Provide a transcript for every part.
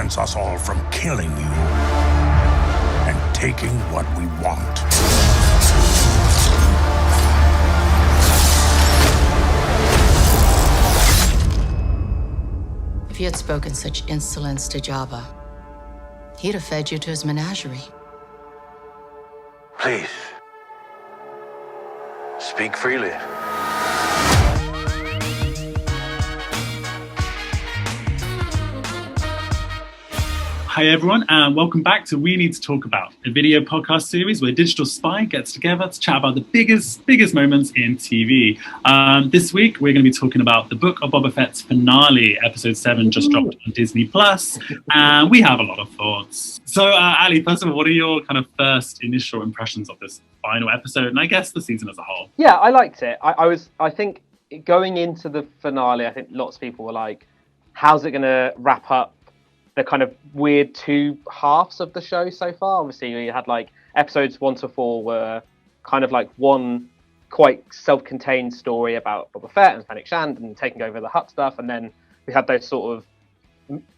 prevents us all from killing you and taking what we want. If you had spoken such insolence to Jabba, he'd have fed you to his menagerie. Please, speak freely. Hi everyone, and welcome back to We Need to Talk About, a video podcast series where Digital Spy gets together to chat about the biggest moments in TV. This week we're going to be talking about the Book of Boba Fett's finale. Episode 7 just dropped on Disney Plus, and we have a lot of thoughts. So, Ali, first of all, what are your kind of first initial impressions of this final episode, and I guess the season as a whole? Yeah, I liked it. I think going into the finale, I think lots of people were like, "How's it going to wrap up the kind of weird two halves of the show so far?" Obviously, we had like episodes 1 to 4 were kind of like one quite self-contained story about Boba Fett and Fennec Shand and taking over the Hutt stuff, and then we had those sort of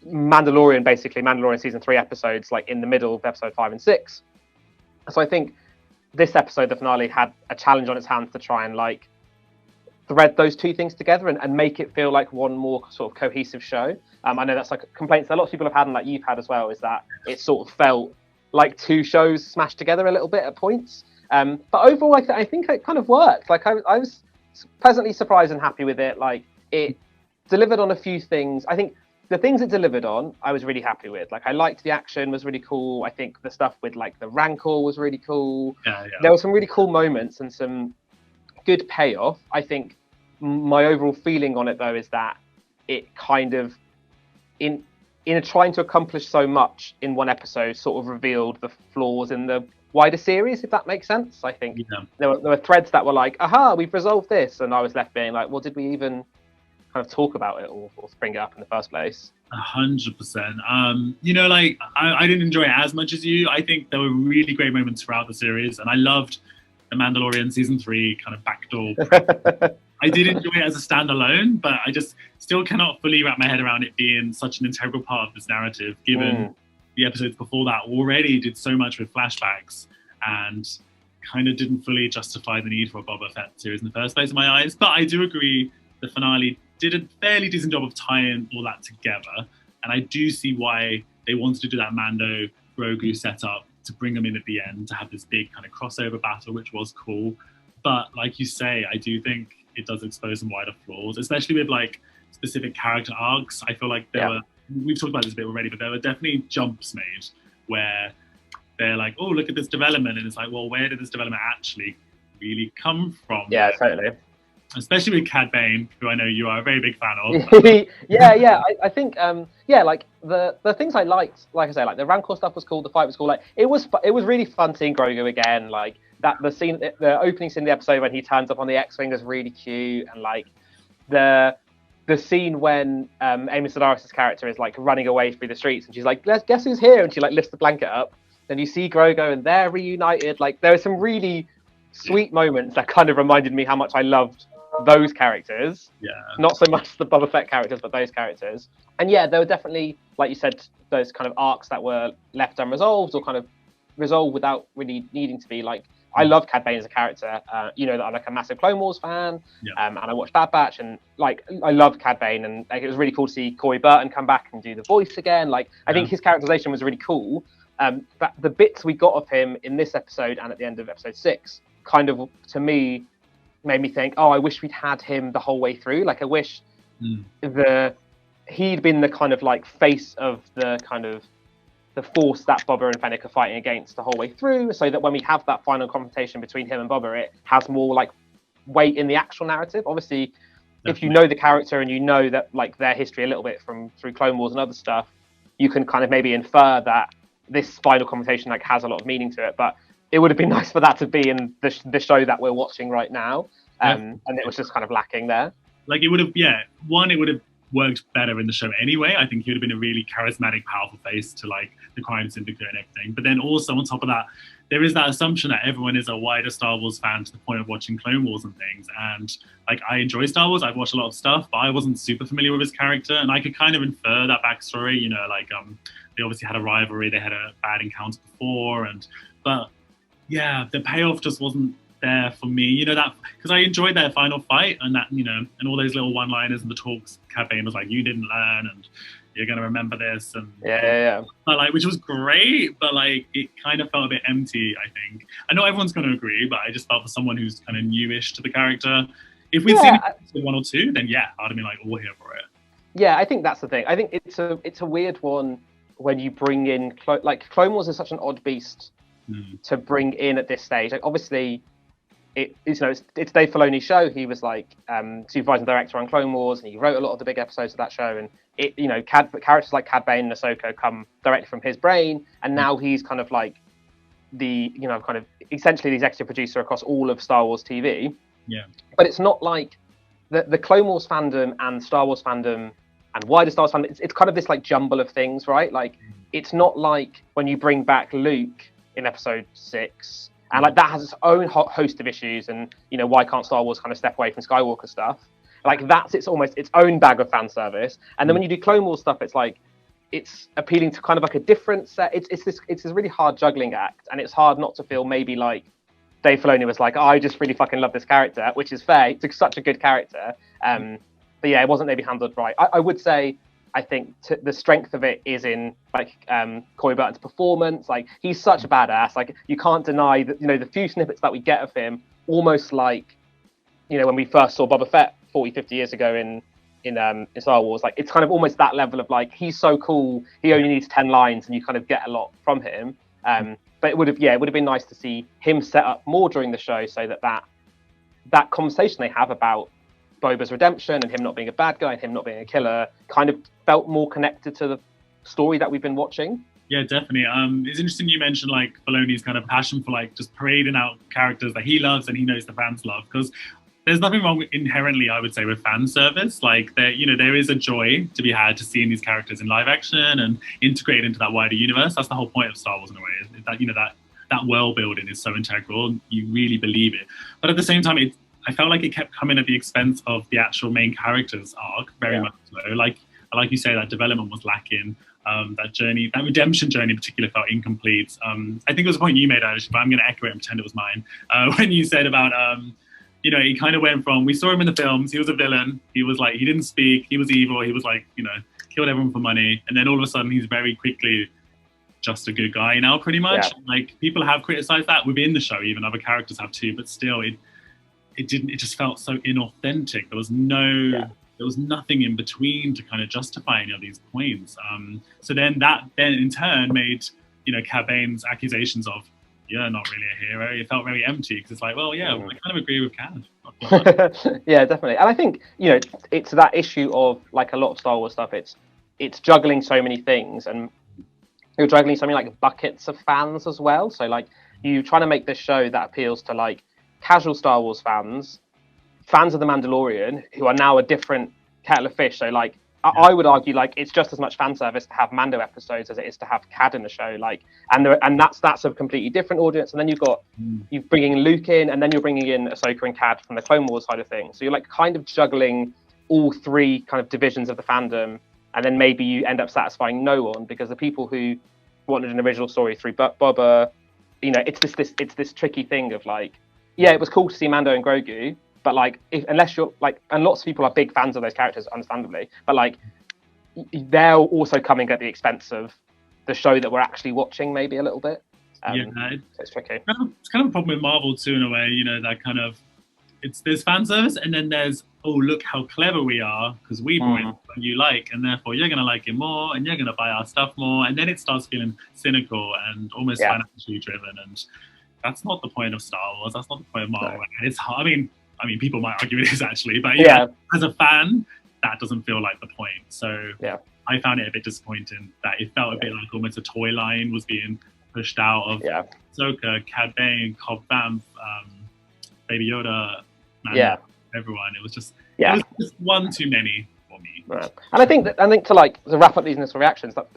Mandalorian season 3 episodes like in the middle of episode 5 and 6. So I think this episode, the finale, had a challenge on its hands to try and like thread those two things together and make it feel like one more sort of cohesive show. I know that's like complaints that a lot of people have had and like you've had as well, is that it sort of felt like two shows smashed together a little bit at points. But overall, I think it kind of worked. Like I was pleasantly surprised and happy with it. Like it delivered on a few things. I think the things it delivered on, I was really happy with. Like I liked the action, was really cool. I think the stuff with like the Rancor was really cool. Yeah. There were some really cool moments and some good payoff. I think my overall feeling on it though is that it kind of in trying to accomplish so much in one episode sort of revealed the flaws in the wider series, if that makes sense. I think there were threads that were like, aha, we've resolved this, and I was left being like, well, did we even kind of talk about it or bring it up in the first place? 100%. Like I didn't enjoy it as much as you. I think there were really great moments throughout the series, and I loved the Mandalorian season 3 kind of backdoor. I did enjoy it as a standalone, but I just still cannot fully wrap my head around it being such an integral part of this narrative, given the episodes before that already did so much with flashbacks and kind of didn't fully justify the need for a Boba Fett series in the first place in my eyes. But I do agree the finale did a fairly decent job of tying all that together. And I do see why they wanted to do that Mando Grogu setup to bring them in at the end to have this big kind of crossover battle, which was cool. But like you say, I do think it does expose some wider flaws, especially with like specific character arcs. I feel like we've talked about this a bit already, but there were definitely jumps made where they're like, oh, look at this development. And it's like, well, where did this development actually really come from? Yeah, totally. Especially with Cad Bane, who I know you are a very big fan of. I think, like the things I liked, like I say, like the Rancor stuff was cool, the fight was cool. Like it was really fun seeing Grogu again. Like that, the opening scene of the episode when he turns up on the X-Wing was really cute, and like the scene when Amy Sedaris' character is like running away through the streets and she's like, guess who's here? And she like lifts the blanket up. Then you see Grogu and they're reunited. Like there were some really sweet moments that kind of reminded me how much I loved those characters. Yeah. Not so much the Boba Fett characters, but those characters. And yeah, there were definitely, like you said, those kind of arcs that were left unresolved or kind of resolved without really needing to be. Like I love Cad Bane as a character. You know that I'm like a massive Clone Wars fan, and I watched Bad Batch, and like I love Cad Bane, and like, it was really cool to see Corey Burton come back and do the voice again. Like I think his characterization was really cool. But the bits we got of him in this episode and at the end of episode 6 kind of, to me, made me think, oh, I wish we'd had him the whole way through. Like I wish he'd been the kind of like face of the kind of the force that Boba and Fennec are fighting against the whole way through, so that when we have that final confrontation between him and Boba, it has more like weight in the actual narrative. Obviously, if you know the character and you know that like their history a little bit through Clone Wars and other stuff, you can kind of maybe infer that this final confrontation like has a lot of meaning to it. But it would have been nice for that to be in the show that we're watching right now, and it was just kind of lacking there. Like it would have, it would have worked better in the show anyway. I think he would have been a really charismatic, powerful face to like the crime syndicate and everything. But then also on top of that, there is that assumption that everyone is a wider Star Wars fan to the point of watching Clone Wars and things. And like, I enjoy Star Wars. I've watched a lot of stuff, but I wasn't super familiar with his character. And I could kind of infer that backstory, you know, like they obviously had a rivalry. They had a bad encounter before. But yeah, the payoff just wasn't there for me, you know, that because I enjoyed their final fight and that, you know, and all those little one-liners and the talks. Cad Bane was like, "You didn't learn, and you're gonna remember this," and but like, which was great, but like, it kind of felt a bit empty. I think I know everyone's gonna agree, but I just felt for someone who's kind of newish to the character, if we'd seen episode 1 or 2, then yeah, I'd have been like all here for it. Yeah, I think that's the thing. I think it's a weird one when you bring in like Clone Wars is such an odd beast to bring in at this stage. Like, obviously, it's Dave Filoni's show. He was like supervising director on Clone Wars, and he wrote a lot of the big episodes of that show. And it, you know, characters like Cad Bane and Ahsoka come directly from his brain, and now he's kind of like the, you know, kind of essentially the executive producer across all of Star Wars TV. Yeah. But it's not like the Clone Wars fandom and Star Wars fandom and wider Star Wars fandom. It's kind of this like jumble of things, right? Like, it's not like when you bring back Luke in episode 6. And like, that has its own host of issues, and you know, why can't Star Wars kind of step away from Skywalker stuff? Like, it's almost its own bag of fan service. And then when you do Clone Wars stuff, it's like it's appealing to kind of like a different set. It's this really hard juggling act, and it's hard not to feel maybe like Dave Filoni was like, oh, I just really fucking love this character, which is fair. It's such a good character. But yeah, it wasn't maybe handled right. I would say, I think the strength of it is in like Corey Burton's performance. Like, he's such a badass. Like, you can't deny that, you know, the few snippets that we get of him, almost like, you know, when we first saw Boba Fett 40, 50 years ago in Star Wars. Like, it's kind of almost that level of like, he's so cool. He only needs 10 lines, and you kind of get a lot from him. But it would have been nice to see him set up more during the show, so that conversation they have about Boba's redemption and him not being a bad guy and him not being a killer kind of felt more connected to the story that we've been watching. Yeah, definitely. It's interesting you mentioned like Filoni's kind of passion for like just parading out characters that he loves and he knows the fans love, because there's nothing wrong inherently, I would say, with fan service. Like, there is a joy to be had to seeing these characters in live action and integrate into that wider universe. That's the whole point of Star Wars in a way, is that, you know, that world building is so integral. You really believe it. But at the same time, I felt like it kept coming at the expense of the actual main character's arc, very much so. Like you say, that development was lacking. That journey, that redemption journey in particular, felt incomplete. I think it was a point you made, actually, but I'm going to echo it and pretend it was mine. When you said about, you know, he kind of went from, we saw him in the films, he was a villain, he was like, he didn't speak, he was evil, he was like, you know, killed everyone for money. And then all of a sudden, he's very quickly just a good guy now, pretty much. Yeah. Like, people have criticized that within the show, even other characters have too, but still, it just felt so inauthentic. There was there was nothing in between to kind of justify any of these points. So then that in turn made, you know, Cad Bane's accusations of, you're not really a hero, it felt very empty, because it's like, well, yeah, I kind of agree with Cad. Yeah, definitely. And I think, you know, it's that issue of like a lot of Star Wars stuff, it's juggling so many things, and you're juggling something like buckets of fans as well. So like, you're trying to make this show that appeals to like casual Star Wars fans of The Mandalorian, who are now a different kettle of fish. So like, I would argue like it's just as much fan service to have Mando episodes as it is to have Cad in the show. Like, and that's a completely different audience. And then you're bringing Luke in, and then you're bringing in Ahsoka and Cad from the Clone Wars side of things. So you're like kind of juggling all three kind of divisions of the fandom, and then maybe you end up satisfying no one, because the people who wanted an original story through Boba, you know, it's this tricky thing of like, yeah, it was cool to see Mando and Grogu, but like, unless you're like, and lots of people are big fans of those characters, understandably, but like, they're also coming at the expense of the show that we're actually watching, maybe a little bit. So it's tricky. It's kind of a problem with Marvel too, in a way. You know, that kind of, there's fan service, and then there's, oh, look how clever we are, because we brought in what you like, and therefore you're going to like it more, and you're going to buy our stuff more, and then it starts feeling cynical and almost financially driven, and that's not the point of Star Wars. That's not the point of Marvel. No. It's hard. I mean, people might argue it is actually, but as a fan, that doesn't feel like the point. So I found it a bit disappointing that it felt a bit like almost a toy line was being pushed out of Ahsoka, Cad Bane, Cobb Vanth, Baby Yoda, everyone. It was just one too many for me. Right. And I think to wrap up these initial reactions, that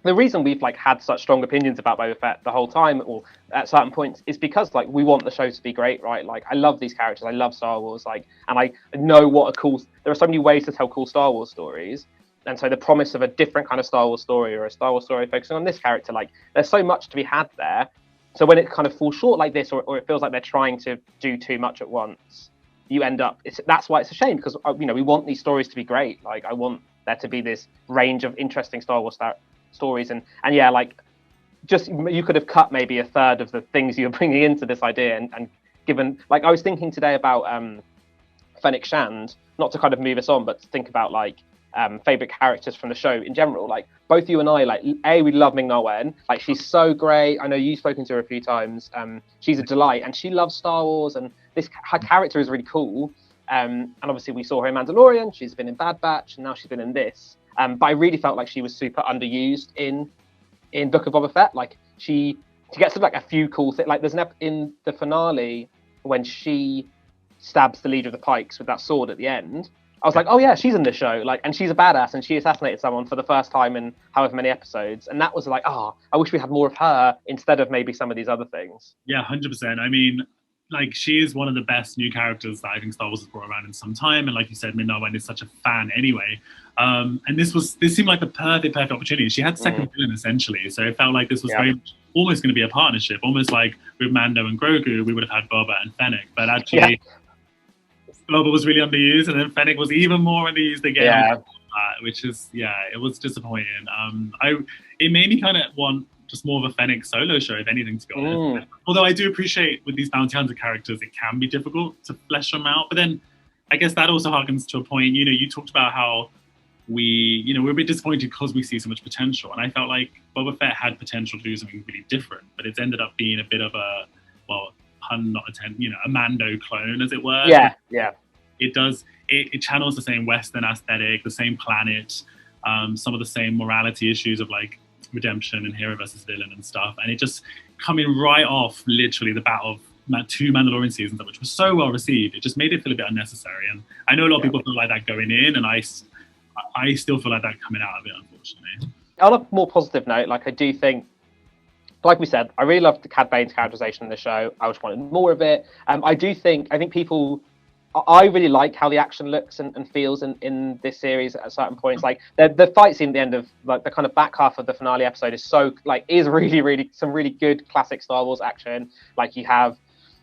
the reason we've like had such strong opinions about Boba Fett the whole time, or at certain points, is because like we want the show to be great, right? Like I love these characters, I love Star Wars, like, and I know what a cool. There are so many ways to tell cool Star Wars stories, and so the promise of a different kind of Star Wars story, or a Star Wars story focusing on this character, like there's so much to be had there. So when it kind of falls short like this, or it feels like they're trying to do too much at once, you end up. That's why it's a shame, because we want these stories to be great. Like I want there to be this range of interesting Star Wars stories, and yeah, like just you could have cut maybe a third of the things you're bringing into this idea, and given, like I was thinking today about Fennec Shand, not to kind of move us on, but to think about like favorite characters from the show in general. Like both you and I, like we love Ming-Na Wen, like she's so great. I know you've spoken to her a few times. She's a delight, and she loves Star Wars, and her character is really cool. And obviously we saw her in Mandalorian, she's been in Bad Batch, and now she's been in this. But I really felt like she was super underused in Book of Boba Fett. Like she gets like a few cool things. Like there's an in the finale when she stabs the leader of the Pikes with that sword at the end. I was like, oh yeah, she's in this show. Like, and she's a badass, and she assassinated someone for the first time in however many episodes. And that was like, I wish we had more of her instead of maybe some of these other things. Yeah, 100%. I mean, like she is one of the best new characters that I think Star Wars has brought around in some time, and like you said, Ming-Na Wen is such a fan anyway. And this seemed like the perfect opportunity. She had second villain essentially, so it felt like this was almost going to be a partnership, almost like with Mando and Grogu, we would have had Boba and Fennec, but actually Boba was really underused, and then Fennec was even more underused again, which is it was disappointing. It made me kind of want just more of a Fennec solo show, if anything, to be honest. Although I do appreciate with these bounty hunter characters, it can be difficult to flesh them out. But then I guess that also harkens to a point, you talked about how we're a bit disappointed because we see so much potential. And I felt like Boba Fett had potential to do something really different, but it's ended up being a bit of a, a Mando clone, as it were. Yeah. It channels the same Western aesthetic, the same planet, some of the same morality issues of like redemption and hero versus villain and stuff, and it just coming right off literally the bat of 2 Mandalorian seasons, which was so well received, it just made it feel a bit unnecessary. And I know a lot of people feel like that going in, and I still feel like that coming out of it, unfortunately. On a more positive note, like I do think, like we said, I really loved the Cad Bane's characterization in the show. I just wanted more of it. I think people, I really like how the action looks and feels in this series at certain points. Like the fight scene at the end of like the kind of back half of the finale episode is really some really good classic Star Wars action. Like you have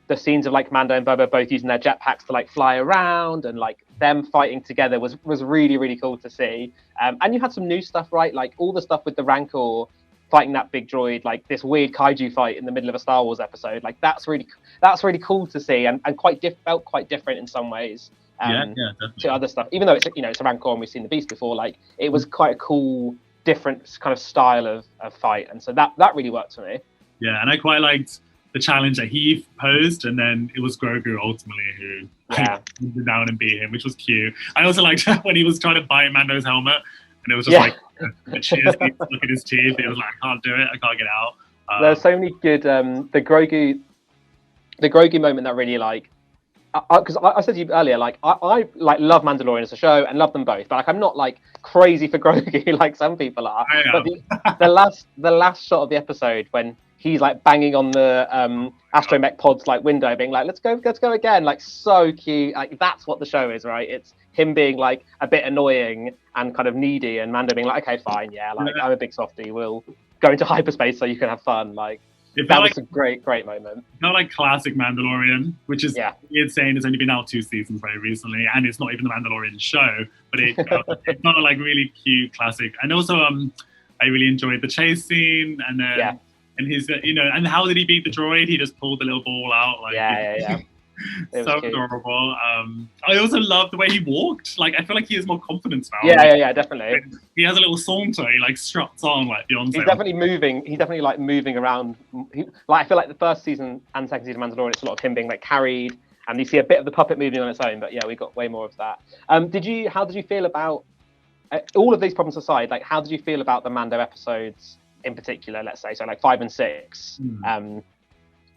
the scenes of like Mando and Boba both using their jetpacks to like fly around, and like them fighting together was really, really cool to see. And you had some new stuff, right? Like all the stuff with the Rancor fighting that big droid, like this weird kaiju fight in the middle of a Star Wars episode. Like that's really cool to see, and felt quite different in some ways to other stuff. Even though it's a Rancor and we've seen the Beast before, like it was quite a cool, different kind of style of fight, and so that really worked for me. Yeah, and I quite liked the challenge that he posed, and then it was Grogu ultimately who went down and beat him, which was cute. I also liked when he was trying to bite Mando's helmet, and it was just like a cheers, look at his teeth. He was like, I can't do it, I can't get out. There's so many good the Grogu moment that really like, because I said to you earlier, like I like love Mandalorian as a show and love them both, but like I'm not like crazy for Grogu like some people are. But the last shot of the episode when he's like banging on the astromech pod's like window, being like, let's go again, like so cute. Like that's what the show is, right? It's him being like a bit annoying and kind of needy, and Mando being like, okay, fine, I'm a big softie, we'll go into hyperspace so you can have fun. Like that was a great moment. Not like classic Mandalorian, which is weird saying it's only been out 2 seasons very recently, and it's not even the Mandalorian show, but it's not a like really cute classic. And also I really enjoyed the chase scene, and then and his and how did he beat the droid? He just pulled the little ball out, like so adorable. I also love the way he walked. Like I feel like he has more confidence now. Yeah, definitely. He has a little saunter. He like struts on like Beyonce. He's definitely moving. He's definitely like moving around. I feel like the first season and second season of Mandalorian, it's a lot of him being like carried, and you see a bit of the puppet moving on its own. But we got way more of that. How did you feel about all of these problems aside? Like, how did you feel about the Mando episodes in particular? Let's say so, like 5 and 6.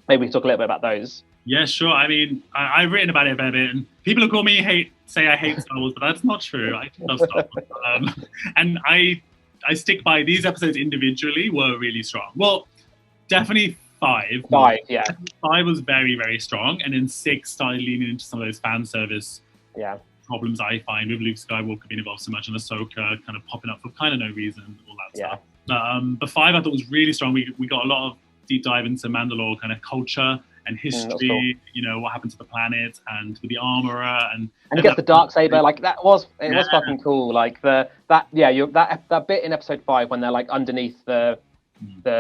Maybe we can talk a little bit about those. Yeah, sure. I mean, I've written about it a fair bit, and people who call me say I hate Star Wars, but that's not true. I love Star Wars, and I stick by these episodes individually were really strong. Well, definitely five. Five, yeah. Five was very, very strong, and then six started leaning into some of those fan service problems I find with Luke Skywalker being involved so much and Ahsoka kind of popping up for kind of no reason, all that stuff. But five I thought was really strong. We got a lot of deep dive into Mandalore kind of culture and history, cool. You know, what happened to the planet and with the armorer and he gets the Darksaber, like that was fucking cool. Like that bit in episode 5 when they're like underneath the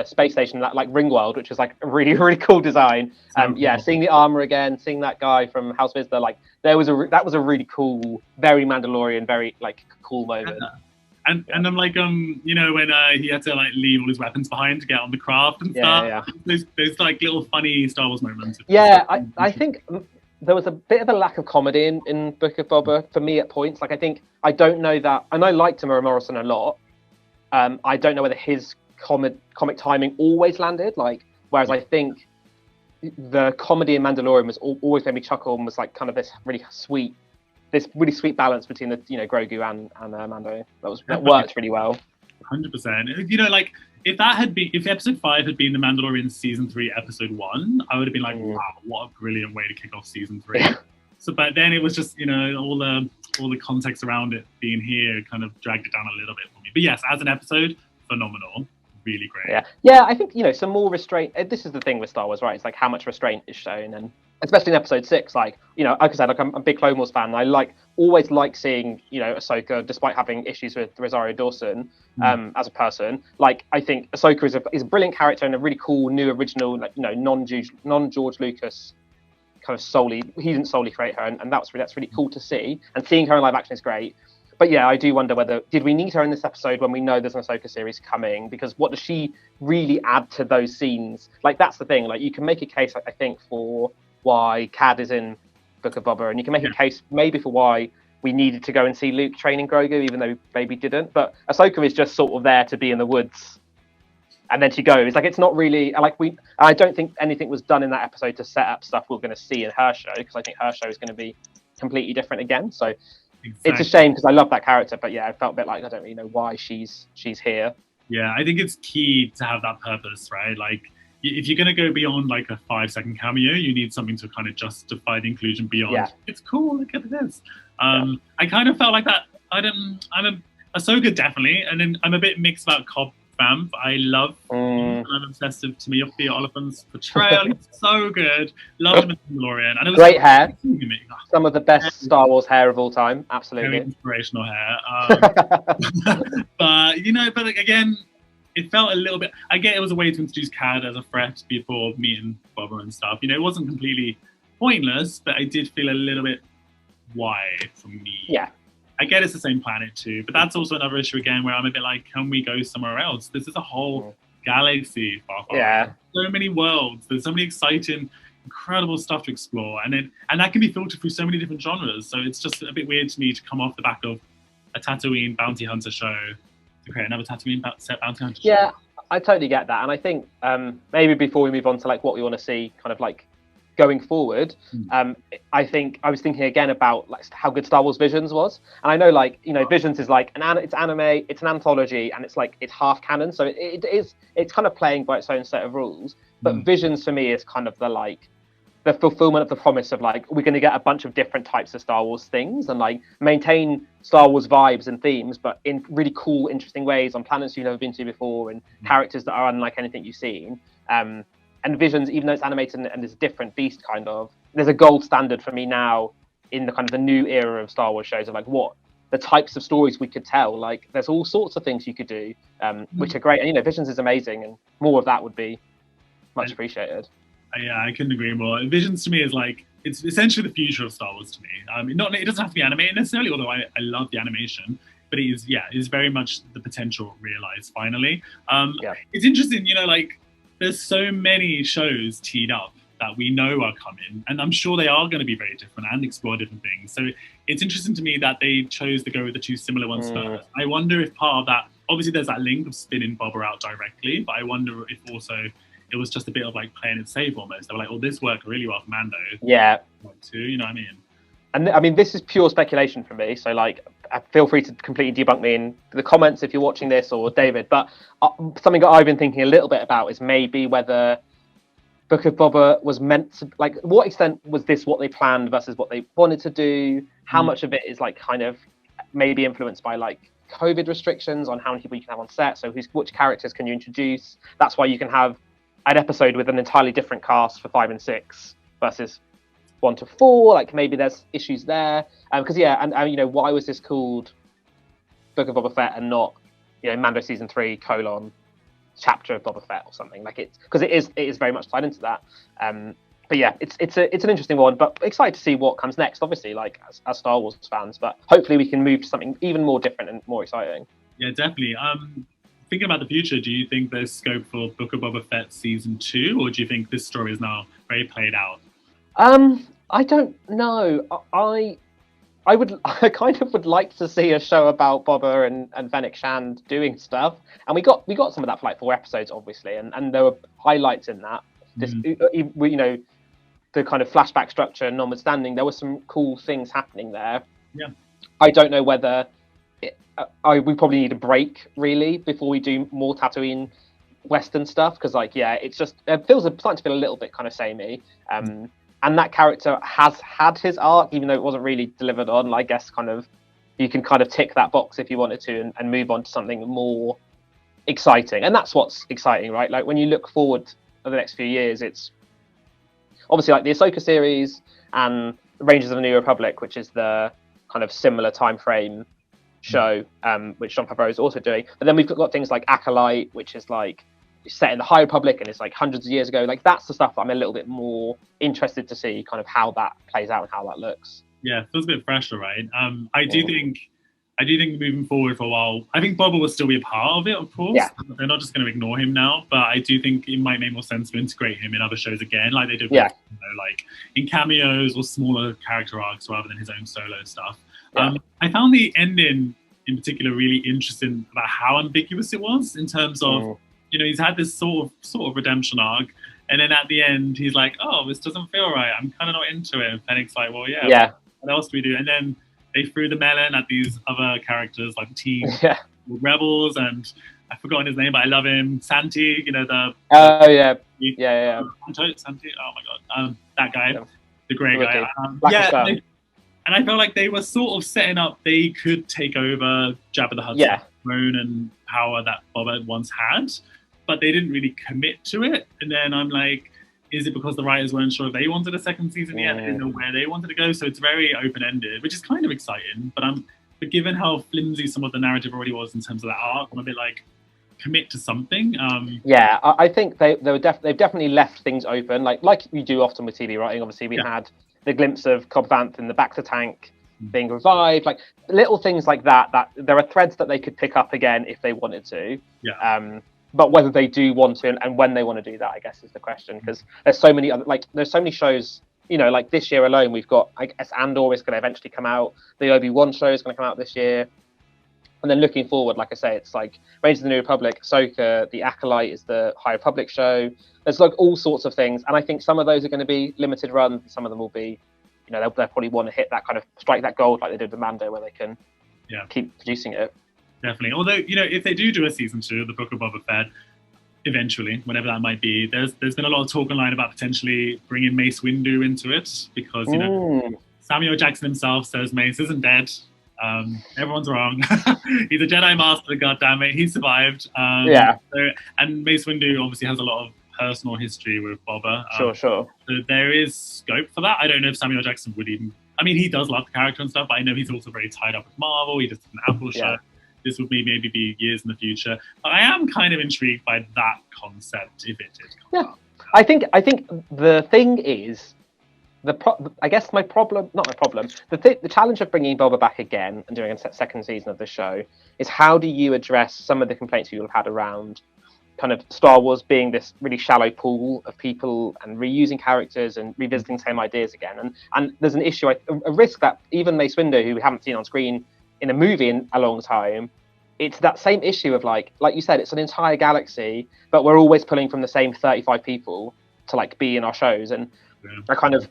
space station, that like ring world, which is like a really, really cool design. Cool. Seeing the armor again, seeing that guy from House Vizsla, like that was a really cool, very Mandalorian, very like cool moment. And I'm like, you know, when he had to like leave all his weapons behind to get on the craft and stuff. Those like little funny Star Wars moments. I think there was a bit of a lack of comedy in Book of Boba for me at points. Like I don't know that, and I liked Tamara Morrison a lot. I don't know whether his comic timing always landed. Like, whereas I think the comedy in Mandalorian was always made me chuckle and was like kind of this really sweet balance between the Grogu and Mando. That worked really well. 100%. You know, like if episode 5 had been the Mandalorian season 3 episode 1, I would have been like, wow, what a brilliant way to kick off season 3. So, but then it was just, you know, all the context around it being here kind of dragged it down a little bit for me. But yes, as an episode, phenomenal. Really great. Yeah, I think, you know, some more restraint. This is the thing with Star Wars, right? It's like how much restraint is shown, and especially in episode 6, like, you know, like I said, like I'm a big Clone Wars fan. And I always like seeing, you know, Ahsoka, despite having issues with Rosario Dawson as a person. Like, I think Ahsoka is a brilliant character and a really cool, new, original, like, you know, non-George Lucas kind of he didn't solely create her, and that's really cool to see. And seeing her in live action is great. But yeah, I do wonder whether did we need her in this episode when we know there's an Ahsoka series coming? Because what does she really add to those scenes? Like, that's the thing. Like, you can make a case, I think, for why Cad is in Book of Boba, and you can make a case maybe for why we needed to go and see Luke training Grogu, even though maybe didn't. But Ahsoka is just sort of there to be in the woods, and then she goes. Like, it's not really like I don't think anything was done in that episode to set up stuff we're going to see in her show, because I think her show is going to be completely different again. So. Exactly. It's a shame because I love that character, but yeah, I felt a bit like I don't really know why she's here. Yeah, I think it's key to have that purpose, right? Like, if you're going to go beyond like a 5-second cameo, you need something to kind of justify the inclusion beyond. Yeah. It's cool, look at this. I kind of felt like that. Ahsoka definitely, and then I'm a bit mixed about Cobb Vanth. I love I'm obsessed with Timothy Olyphant's portrayal. It's so good. Loved him in Mandalorian. And it was great hair. Some of the best Star Wars hair of all time. Absolutely. Very inspirational hair. But, you know, again, it felt a little bit... I get it was a way to introduce Cad as a threat before meeting Boba and stuff. You know, it wasn't completely pointless, but I did feel a little bit why for me. Yeah. I get it's the same planet too, but that's also another issue again where I'm a bit like, can we go somewhere else? This is a whole galaxy far. Yeah. So many worlds. There's so many exciting, incredible stuff to explore, and that can be filtered through so many different genres. So it's just a bit weird to me to come off the back of a Tatooine bounty hunter show to create another Tatooine set bounty hunter show. Yeah, I totally get that, and I think maybe before we move on to like what we want to see, kind of like going forward, I think I was thinking again about like how good Star Wars Visions was, and I know like, you know, Visions is like it's anime, it's an anthology, and it's like it's half canon, so it's kind of playing by its own set of rules. But Visions for me is kind of the fulfillment of the promise of like we're going to get a bunch of different types of Star Wars things and like maintain Star Wars vibes and themes, but in really cool, interesting ways on planets you've never been to before and characters that are unlike anything you've seen. And Visions, even though it's animated and is a different beast, kind of, there's a gold standard for me now in the kind of the new era of Star Wars shows of like what the types of stories we could tell. Like, there's all sorts of things you could do, which are great. And, you know, Visions is amazing, and more of that would be much appreciated. Yeah, I couldn't agree more. Visions to me is like, it's essentially the future of Star Wars to me. It doesn't have to be animated necessarily, although I love the animation. But it is very much the potential realized finally. It's interesting, you know, like, there's so many shows teed up that we know are coming, and I'm sure they are going to be very different and explore different things. So it's interesting to me that they chose to go with the two similar ones first. I wonder if part of that, obviously there's that link of spinning Boba out directly, but I wonder if also it was just a bit of like playing it safe almost. They were like, oh, this worked really well for Mando. Yeah. Too, you know what I mean? And I mean, this is pure speculation from me. So like, feel free to completely debunk me in the comments if you're watching this, or David. But something that I've been thinking a little bit about is maybe whether Book of Boba was meant to, like, what extent was this what they planned versus what they wanted to do? How much of it is like kind of maybe influenced by like COVID restrictions on how many people you can have on set? So which characters can you introduce? That's why you can have an episode with an entirely different cast for 5 and 6 versus 1 to 4. Like maybe there's issues there. Because and you know, why was this called Book of Boba Fett and not, you know, Mando season 3 : chapter of Boba Fett or something? Like it's because it is very much tied into that. But yeah, it's an interesting one, but excited to see what comes next, obviously, like as Star Wars fans, but hopefully we can move to something even more different and more exciting. Yeah, definitely. Thinking about the future, do you think there's scope for Book of Boba Fett season 2, or do you think this story is now very played out? I don't know. I kind of would like to see a show about Boba and Fennec Shand doing stuff, and we got some of that for like 4 episodes, obviously, and there were highlights in that. This, you know, the kind of flashback structure notwithstanding, there were some cool things happening there. Yeah, I don't know whether we probably need a break really before we do more Tatooine Western stuff, because like it starting to feel a little bit kind of samey. And that character has had his arc, even though it wasn't really delivered on. I guess kind of you can kind of tick that box if you wanted to and move on to something more exciting. And that's what's exciting, right? Like when you look forward over the next few years, it's obviously like the Ahsoka series and Rangers of the New Republic, which is the kind of similar time frame show, which Jon Favreau is also doing. But then we've got things like Acolyte, which is like set in the High Republic and it's like hundreds of years ago. Like that's the stuff that I'm a little bit more interested to see, kind of how that plays out and how that looks. Yeah, it feels a bit fresher, right? I do think moving forward for a while, I think Boba will still be a part of it, of course. Yeah. They're not just going to ignore him now, but I do think it might make more sense to integrate him in other shows again, like they did with, Yeah. you know, like in cameos or smaller character arcs rather than his own solo stuff. Yeah. I found the ending in particular really interesting about how ambiguous it was in terms of, you know, he's had this sort of redemption arc, and then at the end he's like, oh, this doesn't feel right, I'm kind of not into it. And Fennec's like, well, yeah. What else do we do? And then they threw the melon at these other characters like Team Rebels, and I've forgotten his name, but I love him. Santi, you know, Santi. Oh my god, that guy, the grey Wicked. guy. And I felt like they were sort of setting up they could take over Jabba the Hutt's throne and power that Boba once had, but they didn't really commit to it. And then I'm like, is it because the writers weren't sure if they wanted a second season yet? They didn't know where they wanted to go. So it's very open-ended, which is kind of exciting. But given how flimsy some of the narrative already was in terms of that arc, I'm a bit like, commit to something. I think they've definitely left things open, like you do often with TV writing. Obviously, we had the glimpse of Cobb Vanth in the Bacta tank being revived, like little things like that. That there are threads that they could pick up again if they wanted to. But whether they do want to and when they want to do that, I guess, is the question. Because there's so many other, there's so many shows. You know, like this year alone, we've got, I guess, Andor is going to eventually come out. The Obi-Wan show is going to come out this year. And then looking forward, like I say, it's like Rangers of the New Republic, Ahsoka, The Acolyte is the High Republic show. There's like all sorts of things. And I think some of those are going to be limited runs. Some of them will be, you know, they'll probably want to hit that kind of, strike that gold like they did with Mando, where they can keep producing it. Definitely. Although, you know, if they do a season 2 of the Book of Boba Fett, eventually, whenever that might be, there's been a lot of talk online about potentially bringing Mace Windu into it, because, you know, Samuel Jackson himself says Mace isn't dead. Everyone's wrong. He's a Jedi Master, goddammit. He survived. And Mace Windu obviously has a lot of personal history with Boba. Sure. So there is scope for that. I don't know if Samuel Jackson would even... I mean, he does love the character and stuff, but I know he's also very tied up with Marvel. He just did an Apple show. This would maybe be years in the future. But I am kind of intrigued by that concept, if it did come up. I think the thing is, the challenge of bringing Boba back again and doing a second season of the show is, how do you address some of the complaints you'll have had around kind of Star Wars being this really shallow pool of people and reusing characters and revisiting the same ideas again. And there's an issue, a risk that even Mace Windu, who we haven't seen on screen in a movie in a long time, it's that same issue of like you said, it's an entire galaxy, but we're always pulling from the same 35 people to like be in our shows, and I kind of.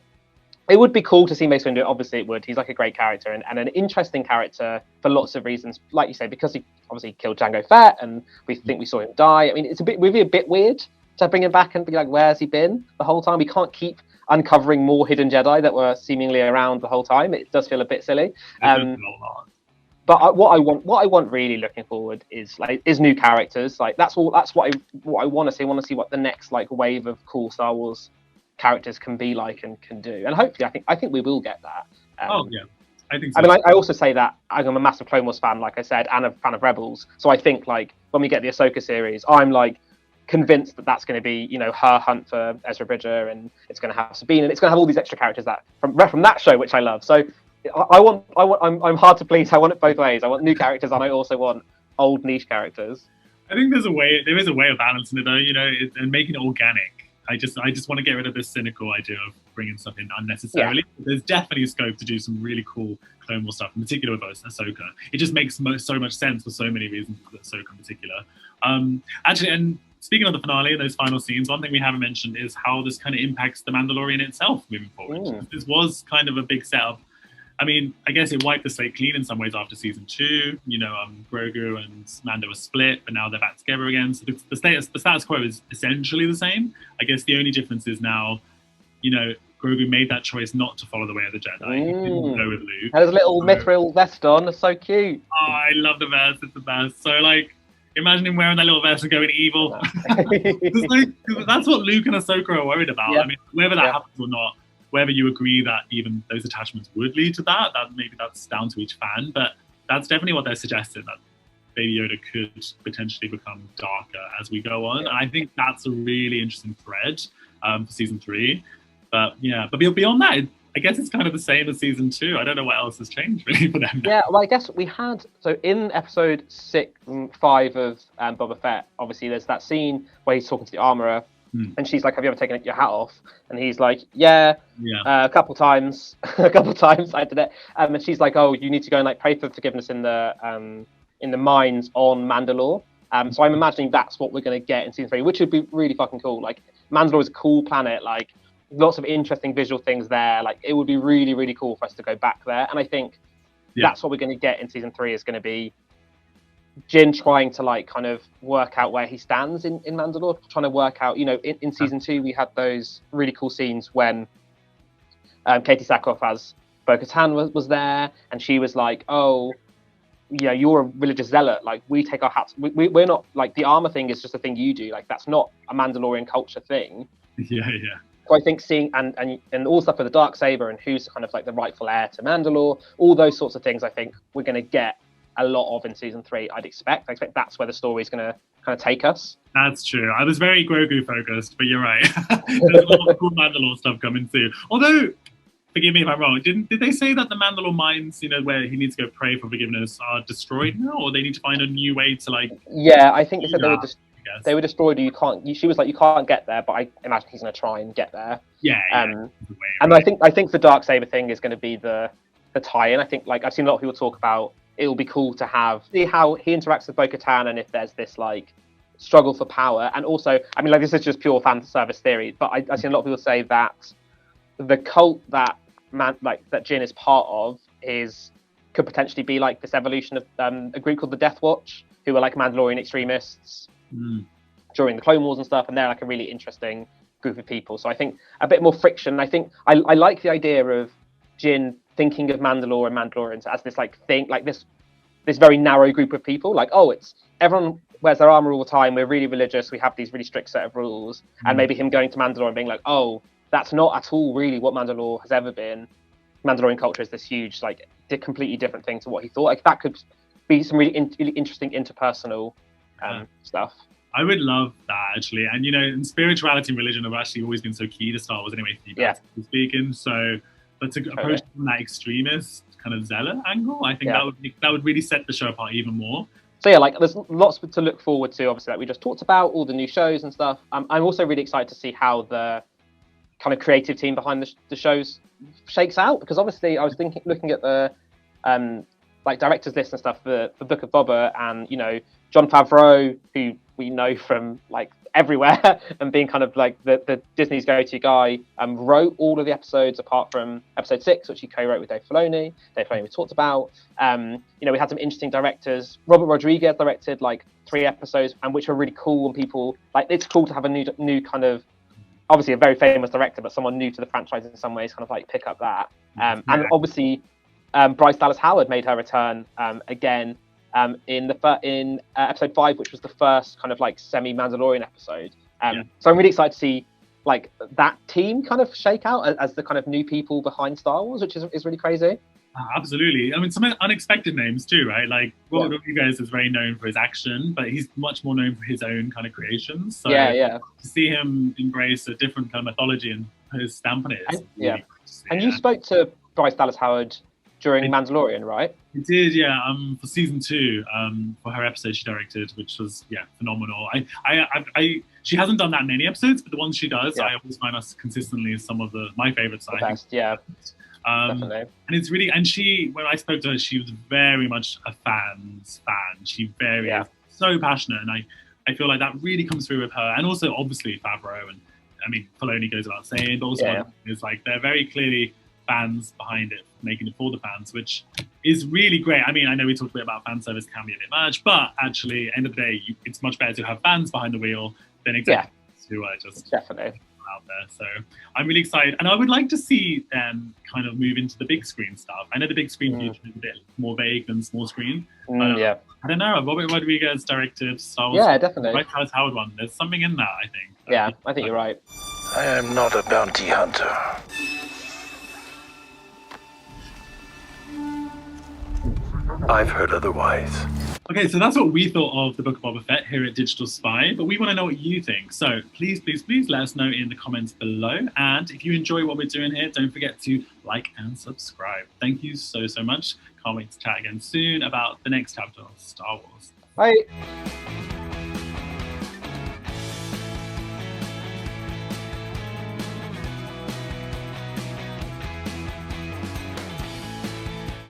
It would be cool to see Mace Windu. Obviously, it would. He's like a great character and an interesting character for lots of reasons. Like you say, because he obviously killed Jango Fett, and we think we saw him die. I mean, would be a bit weird to bring him back and be like, where's he been the whole time? We can't keep uncovering more hidden Jedi that were seemingly around the whole time. It does feel a bit silly. But what I want really looking forward is new characters. Like that's what I want to see. I want to see what the next like wave of cool Star Wars characters can be like and can do, and hopefully I think we will get that. I think so. I mean, I also say that I'm a massive Clone Wars fan, like I said, and a fan of Rebels, so I think like when we get the Ahsoka series, I'm like convinced that that's going to be, you know, her hunt for Ezra Bridger, and it's going to have Sabine, and it's going to have all these extra characters that from that show, which I love. So I'm hard to please. I want it both ways. I want new characters, and I also want old niche characters. I think there is a way of balancing it though, you know, and making it organic. I just want to get rid of this cynical idea of bringing stuff in unnecessarily. Yeah. There's definitely scope to do some really cool Clone Wars stuff, in particular with Ahsoka. It just makes so much sense for so many reasons with Ahsoka in particular. Actually, and speaking of the finale and those final scenes, one thing we haven't mentioned is how this kind of impacts the Mandalorian itself moving forward. This was kind of a big setup. I mean, I guess it wiped the slate clean in some ways after season 2. You know, Grogu and Mando were split, but now they're back together again. So the status quo is essentially the same. I guess the only difference is now, you know, Grogu made that choice not to follow the way of the Jedi. He didn't go with Luke. Had his little mithril vest on. It's so cute. Oh, I love the vest. It's the best. So, like, imagine him wearing that little vest and going evil. That's what Luke and Ahsoka are worried about. Yeah. I mean, whether that happens or not, whether you agree that even those attachments would lead to that maybe that's down to each fan, but that's definitely what they're suggesting, that Baby Yoda could potentially become darker as we go on. And I think that's a really interesting thread for season 3. But beyond that, I guess it's kind of the same as season 2. I don't know what else has changed really for them. Yeah, well, I guess we had, so in episode 5 of Boba Fett, obviously there's that scene where he's talking to the armorer. And she's like, have you ever taken your hat off? And he's like, yeah. A couple times I did it. And she's like, oh, you need to go and like pray for forgiveness in the mines on Mandalore. So I'm imagining that's what we're going to get in season 3, which would be really fucking cool. Like, Mandalore is a cool planet, like lots of interesting visual things there. Like, it would be really, really cool for us to go back there. And I think that's what we're going to get in season 3 is going to be Jin trying to like kind of work out where he stands in Mandalore, trying to work out, you know, in season 2 we had those really cool scenes when Katie Sackhoff as Bo-Katan was there, and she was like, oh, yeah, you're a religious zealot, like we take our hats, we're not, like the armor thing is just a thing you do, like that's not a Mandalorian culture thing. So I think seeing and all stuff with the Darksaber and who's kind of like the rightful heir to Mandalore, all those sorts of things I think we're going to get a lot of in season 3. I expect that's where the story is going to kind of take us. That's true. I was very Grogu focused, but you're right. There's a lot of cool Mandalore stuff coming too. Although, forgive me if I'm wrong, did they say that the Mandalore mines, you know, where he needs to go pray for forgiveness, are destroyed now, or they need to find a new way to like? Yeah, I think they said they were destroyed. She was like, you can't get there, but I imagine he's going to try and get there. And I think the Darksaber thing is going to be the tie-in. I think like I've seen a lot of people talk about. It will be cool to see how he interacts with Bo-Katan and if there's this like struggle for power. And also, I mean, like this is just pure fan service theory, but I've seen a lot of people say that the cult that Jin is part of could potentially be like this evolution of a group called the Death Watch, who are like Mandalorian extremists during the Clone Wars and stuff, and they're like a really interesting group of people. So I think a bit more friction. I think I like the idea of Jin thinking of Mandalore and Mandalorians as this like thing, like this very narrow group of people. Like, oh, it's everyone wears their armor all the time. We're really religious. We have these really strict set of rules. And maybe him going to Mandalore and being like, oh, that's not at all really what Mandalore has ever been. Mandalorian culture is this huge, like, completely different thing to what he thought. Like, that could be some really interesting interpersonal stuff. I would love that, actually. And, you know, and spirituality and religion have actually always been so key to Star Wars anyway, speaking. So, but to approach from that extremist kind of zealot angle, I think that would really set the show apart even more. So yeah, like there's lots to look forward to, obviously, like we just talked about, all the new shows and stuff. I'm also really excited to see how the kind of creative team behind the shows shakes out, because obviously I was looking at the like directors list and stuff for Book of Boba, and you know, Jon Favreau, who we know from like everywhere and being kind of like the Disney's go-to guy, wrote all of the episodes apart from episode 6, which he co-wrote with Dave Filoni. Dave Filoni we talked about. You know, we had some interesting directors. Robert Rodriguez directed like 3 episodes, and which were really cool, and people like, it's cool to have a new kind of, obviously a very famous director, but someone new to the franchise in some ways, kind of like pick up that. And obviously Bryce Dallas Howard made her return again in episode 5, which was the first kind of like semi-Mandalorian episode. So I'm really excited to see like that team kind of shake out as the kind of new people behind Star Wars, which is really crazy. Absolutely. I mean, some unexpected names too, right? Like Robert Rodriguez is very known for his action, but he's much more known for his own kind of creations. So to see him embrace a different kind of mythology and put his stamp on it. And you spoke to Bryce Dallas Howard during Mandalorian, right? It did, yeah. For season 2, for her episode she directed, which was phenomenal. She hasn't done that many episodes, but the ones she does, I always find us consistently some of my favorites. The best, definitely. And it's really, and when I spoke to her, she was very much a fan's fan. She so passionate, and I feel like that really comes through with her, and also obviously Favreau, and I mean Filoni goes without saying, but also it's like they're very clearly fans behind it, making it for the fans, which is really great. I mean, I know we talked a bit about fan service can be a bit much, but actually, end of the day, it's much better to have fans behind the wheel than executives who are just definitely out there. So I'm really excited, and I would like to see them kind of move into the big screen stuff. I know the big screen future is a bit more vague than small screen. I don't know. Robert Rodriguez directed Star Wars. Yeah, definitely. Bryce Dallas Howard one. There's something in that, I think. Yeah, I think you're right. I am not a bounty hunter. I've heard otherwise. Okay, so that's what we thought of the Book of Boba Fett here at Digital Spy, but we want to know what you think. So please let us know in the comments below. And if you enjoy what we're doing here, don't forget to like and subscribe. Thank you so much. Can't wait to chat again soon about the next chapter of Star Wars. Bye.